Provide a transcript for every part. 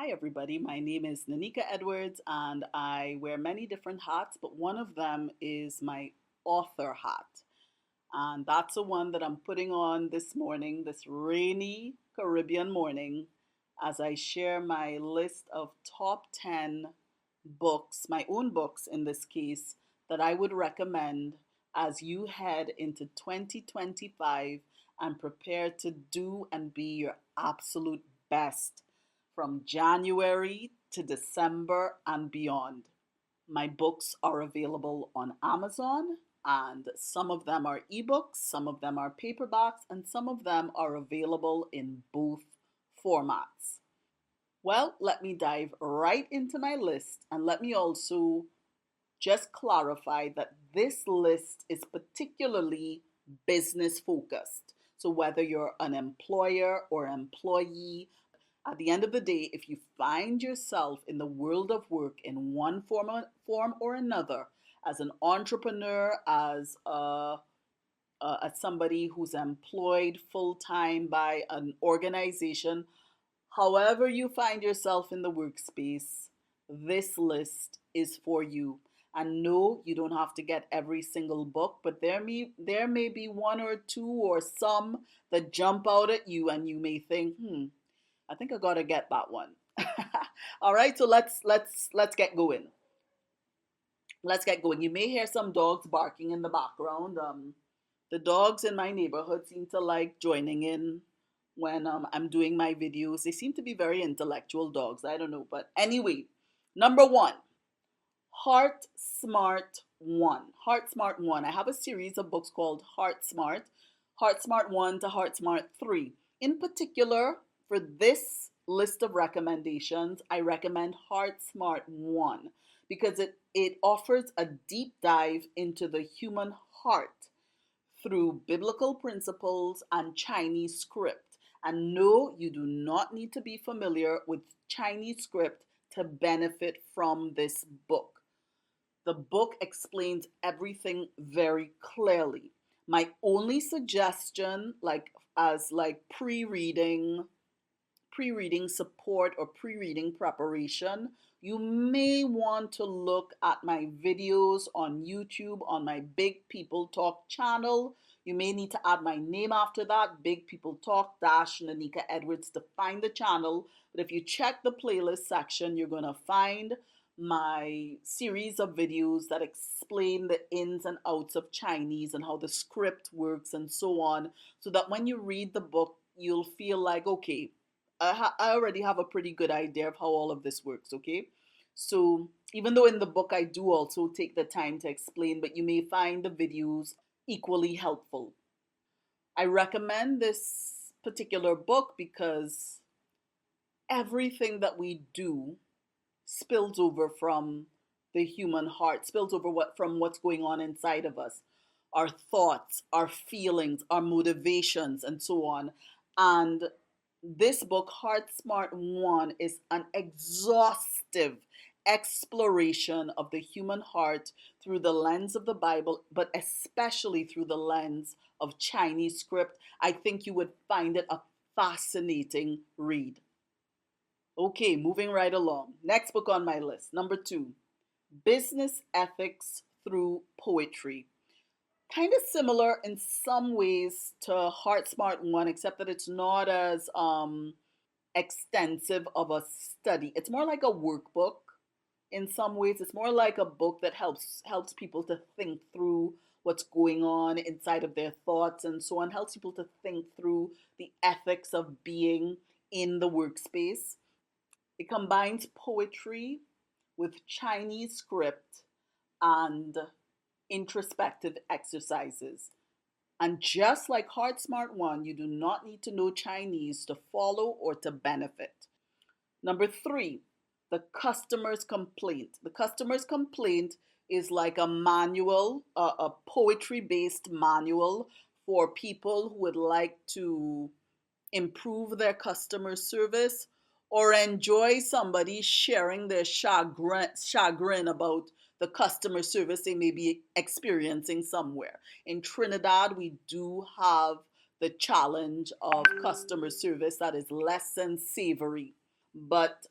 Hi, everybody. My name is Nanika Edwards, and I wear many different hats, but one of them is my author hat. And that's the one that I'm putting on this morning, this rainy Caribbean morning, as I share my list of top 10 books, my own books in this case, that I would recommend as you head into 2025 and prepare to do and be your absolute best from January to December and beyond. My books are available on Amazon, and some of them are ebooks, some of them are paperbacks, and some of them are available in both formats. Well, let me dive right into my list, and let me also just clarify that this list is particularly business focused. So, whether you're an employer or employee, at the end of the day, if you find yourself in the world of work in one form or another, as an entrepreneur, as somebody who's employed full time by an organization, however you find yourself in the workspace, this list is for you. And no, you don't have to get every single book, but there may be one or two or some that jump out at you and you may think, I think I gotta get that one. All right, so let's get going. Let's get going. You may hear some dogs barking in the background. The dogs in my neighborhood seem to like joining in when I'm doing my videos. They seem to be very intellectual dogs. I don't know, but anyway, number one, Heart Smart One. Heart Smart One. I have a series of books called Heart Smart One to Heart Smart Three. In particular, for this list of recommendations, I recommend Heart Smart One because it offers a deep dive into the human heart through biblical principles and Chinese script. And no, you do not need to be familiar with Chinese script to benefit from this book. The book explains everything very clearly. My only suggestion, like pre-reading support or pre-reading preparation, you may want to look at my videos on YouTube on my Big People Talk channel. You may need to add my name after that, Big People Talk dash Nanika Edwards, to find the channel. But if you check the playlist section, you're going to find my series of videos that explain the ins and outs of Chinese and how the script works and so on, so that when you read the book, you'll feel like, okay, I already have a pretty good idea of how all of this works, okay? So, even though in the book I do also take the time to explain, but you may find the videos equally helpful. I recommend this particular book because everything that we do spills over from the human heart, spills over from what's going on inside of us, our thoughts, our feelings, our motivations, and so on. And this book, Heart Smart One, is an exhaustive exploration of the human heart through the lens of the Bible, but especially through the lens of Chinese script. I think you would find it a fascinating read. Okay, moving right along. Next book on my list, number two, Business Ethics Through Poetry. Kind of similar in some ways to Heart Smart One, except that it's not as extensive of a study. It's more like a workbook in some ways. It's more like a book that helps people to think through what's going on inside of their thoughts and so on, helps people to think through the ethics of being in the workspace. It combines poetry with Chinese script and introspective exercises. And just like Heart Smart One, you do not need to know Chinese to follow or to benefit. Number three, the customer's complaint. The customer's complaint is like a manual, a poetry based manual for people who would like to improve their customer service or enjoy somebody sharing their chagrin about the customer service they may be experiencing somewhere. In Trinidad, we do have the challenge of customer service that is less than savory. But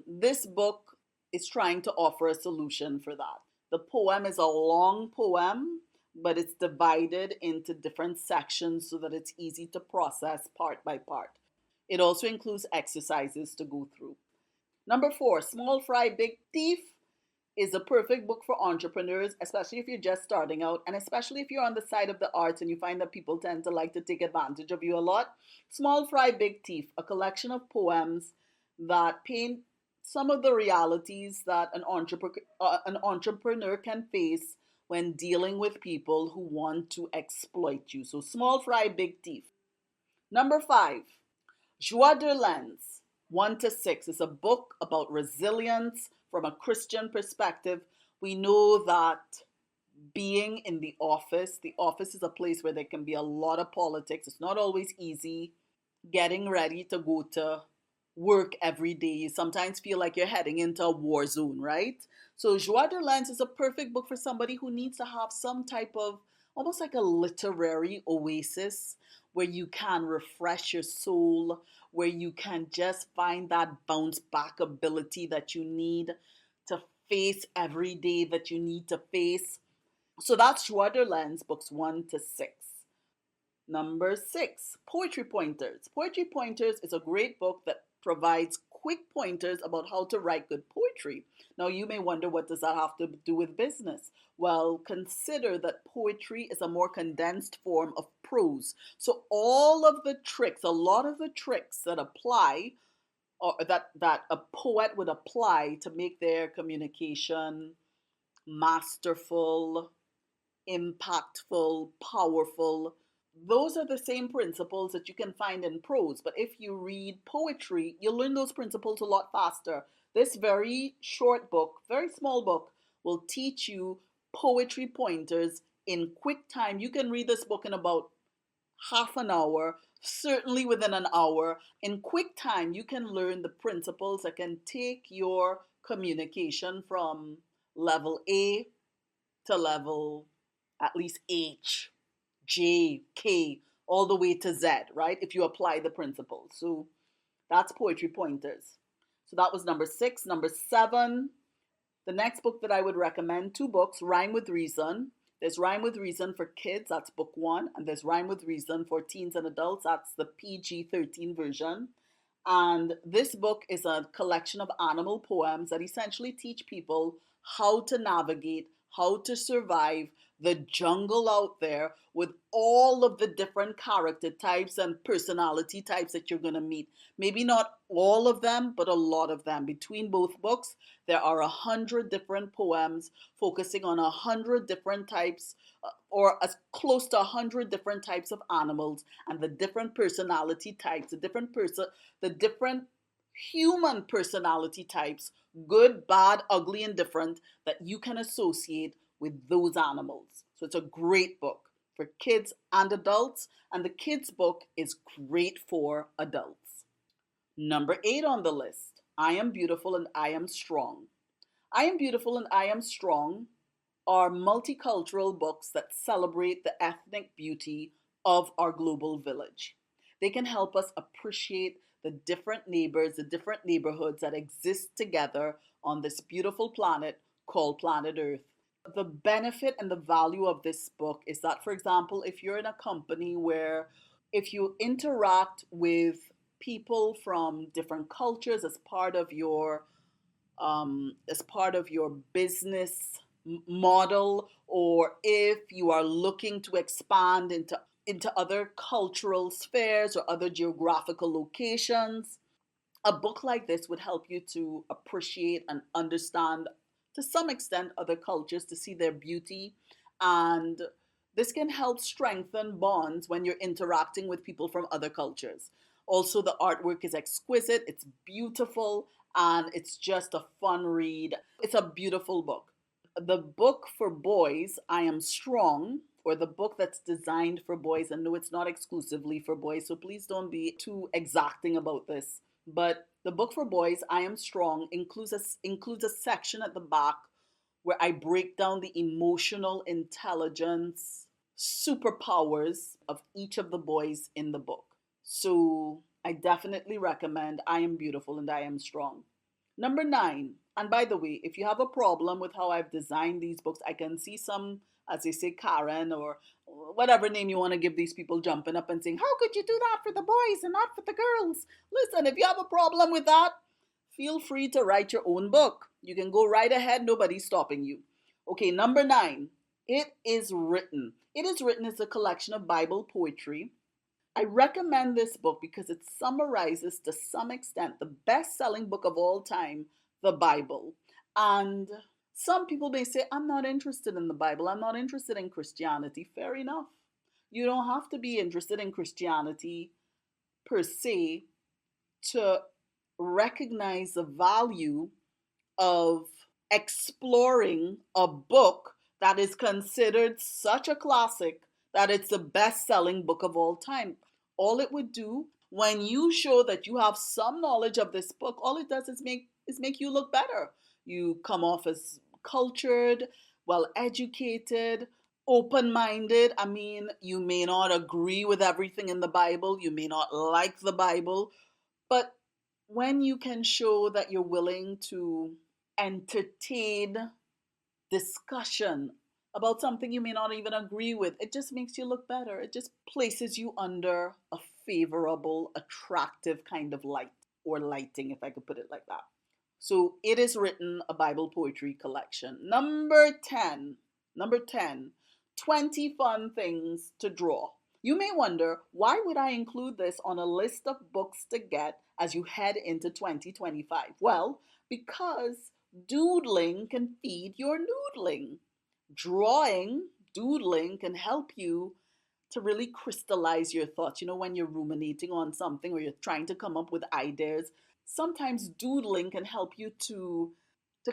this book is trying to offer a solution for that. The poem is a long poem, but it's divided into different sections so that it's easy to process part by part. It also includes exercises to go through. Number 4, Small Fry Big Thief is a perfect book for entrepreneurs, especially if you're just starting out, and especially if you're on the side of the arts and you find that people tend to like to take advantage of you a lot. Small Fry Big Thief, a collection of poems that paint some of the realities that an entrepreneur can face when dealing with people who want to exploit you. So, Small Fry Big Thief. Number 5, Joie de Lens, 1 to 6, is a book about resilience from a Christian perspective. We know that being in the office is a place where there can be a lot of politics. It's not always easy getting ready to go to work every day. You sometimes feel like you're heading into a war zone, right? So Joie de Lens is a perfect book for somebody who needs to have some type of almost like a literary oasis where you can refresh your soul, where you can just find that bounce back ability that you need to face every day that you need to face. So that's Joie de Lens, books 1 to 6. Number 6, Poetry Pointers. Poetry Pointers is a great book that provides quick pointers about how to write good poetry. Now you may wonder, what does that have to do with business? Well, consider that poetry is a more condensed form of prose. So all of the tricks, a lot of the tricks that apply or that a poet would apply to make their communication masterful, impactful, powerful. Those are the same principles that you can find in prose. But if you read poetry, you'll learn those principles a lot faster. This very short book, very small book, will teach you poetry pointers in quick time. You can read this book in about half an hour, certainly within an hour. In quick time, you can learn the principles that can take your communication from level A to level at least H, J, K, all the way to Z, right? If you apply the principles. So that's Poetry Pointers. So that was number 6. Number 7, the next book that I would recommend, 2 books, Rhyme with Reason. There's Rhyme with Reason for kids, that's book 1, and there's Rhyme with Reason for teens and adults, that's the PG-13 version. And this book is a collection of animal poems that essentially teach people how to navigate, how to survive the jungle out there with all of the different character types and personality types that you're going to meet. Maybe not all of them, but a lot of them. Between both books, there are 100 different poems focusing on 100 different types or as close to 100 different types of animals and the different personality types, the different human personality types, good, bad, ugly, and different, that you can associate with those animals. So it's a great book for kids and adults, and the kids' book is great for adults. Number 8 on the list, I Am Beautiful and I Am Strong. I Am Beautiful and I Am Strong are multicultural books that celebrate the ethnic beauty of our global village. They can help us appreciate the different neighbors, the different neighborhoods that exist together on this beautiful planet called planet Earth. The benefit and the value of this book is that, for example, if you're in a company where if you interact with people from different cultures as part of your business model, or if you are looking to expand into other cultural spheres or other geographical locations, a book like this would help you to appreciate and understand to some extent other cultures, to see their beauty. And this can help strengthen bonds when you're interacting with people from other cultures. Also, the artwork is exquisite, it's beautiful, and it's just a fun read. It's a beautiful book. The book for boys, I Am Strong, or the book that's designed for boys, and no, it's not exclusively for boys, so please don't be too exacting about this. But the book for boys, I Am Strong, includes a section at the back where I break down the emotional intelligence superpowers of each of the boys in the book. So I definitely recommend I Am Beautiful and I Am Strong. Number 9, and by the way, if you have a problem with how I've designed these books, I can see some, as they say, Karen or whatever name you want to give these people jumping up and saying, how could you do that for the boys and not for the girls? Listen, if you have a problem with that, feel free to write your own book. You can go right ahead, nobody's stopping you. Okay, number 9, It Is Written. It Is Written is a collection of Bible poetry. I recommend this book because it summarizes to some extent the best selling book of all time, the Bible. And some people may say, I'm not interested in the Bible, I'm not interested in Christianity. Fair enough. You don't have to be interested in Christianity per se to recognize the value of exploring a book that is considered such a classic that it's the best selling book of all time. All it would do when you show that you have some knowledge of this book, all it does is make you look better. You come off as cultured, well educated, open minded. I mean, you may not agree with everything in the Bible, you may not like the Bible, but when you can show that you're willing to entertain discussion about something you may not even agree with, it just makes you look better. It just places you under a favorable, attractive kind of light or lighting, if I could put it like that. So It Is Written, a Bible poetry collection. Number 10, number 10, 20 fun things to draw. You may wonder, why would I include this on a list of books to get as you head into 2025? Well, because doodling can feed your noodling. Drawing, doodling can help you to really crystallize your thoughts. You know, when you're ruminating on something or you're trying to come up with ideas, sometimes doodling can help you to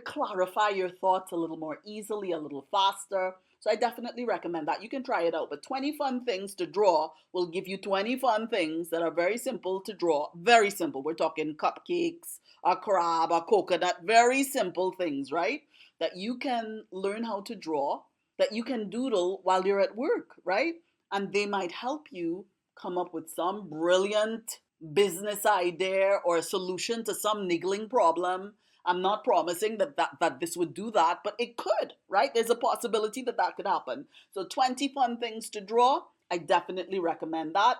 clarify your thoughts a little more easily, a little faster. So I definitely recommend that. You can try it out. But 20 fun things to draw will give you 20 fun things that are very simple to draw. Very simple. We're talking cupcakes, a crab, a coconut, very simple things, right? That you can learn how to draw, that you can doodle while you're at work, right? And they might help you come up with some brilliant business idea or a solution to some niggling problem. I'm not promising that this would do that, but it could, right? There's a possibility that that could happen. So 20 fun things to draw. I definitely recommend that.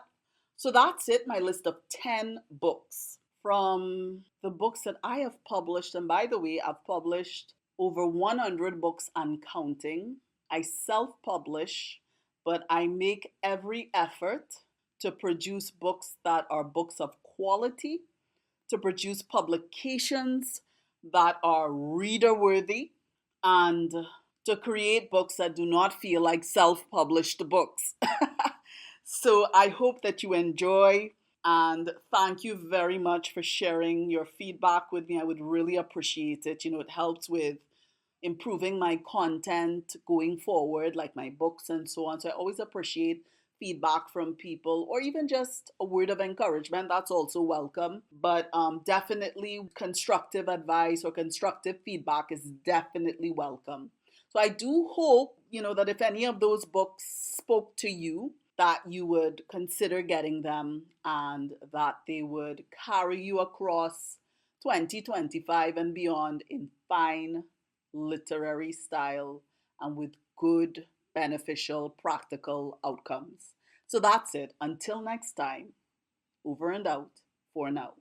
So that's it, my list of 10 books. From the books that I have published, and by the way, I've published over 100 books and counting. I self publish, but I make every effort to produce books that are books of quality, to produce publications that are reader worthy, and to create books that do not feel like self published books. So I hope that you enjoy, and thank you very much for sharing your feedback with me. I would really appreciate it. You know, it helps with improving my content going forward, like my books and so on. So I always appreciate feedback from people or even just a word of encouragement. That's also welcome. But definitely constructive advice or constructive feedback is definitely welcome. So I do hope, you know, that if any of those books spoke to you, that you would consider getting them and that they would carry you across 2025 and beyond in fine literary style and with good, beneficial, practical outcomes. So that's it. Until next time, over and out for now.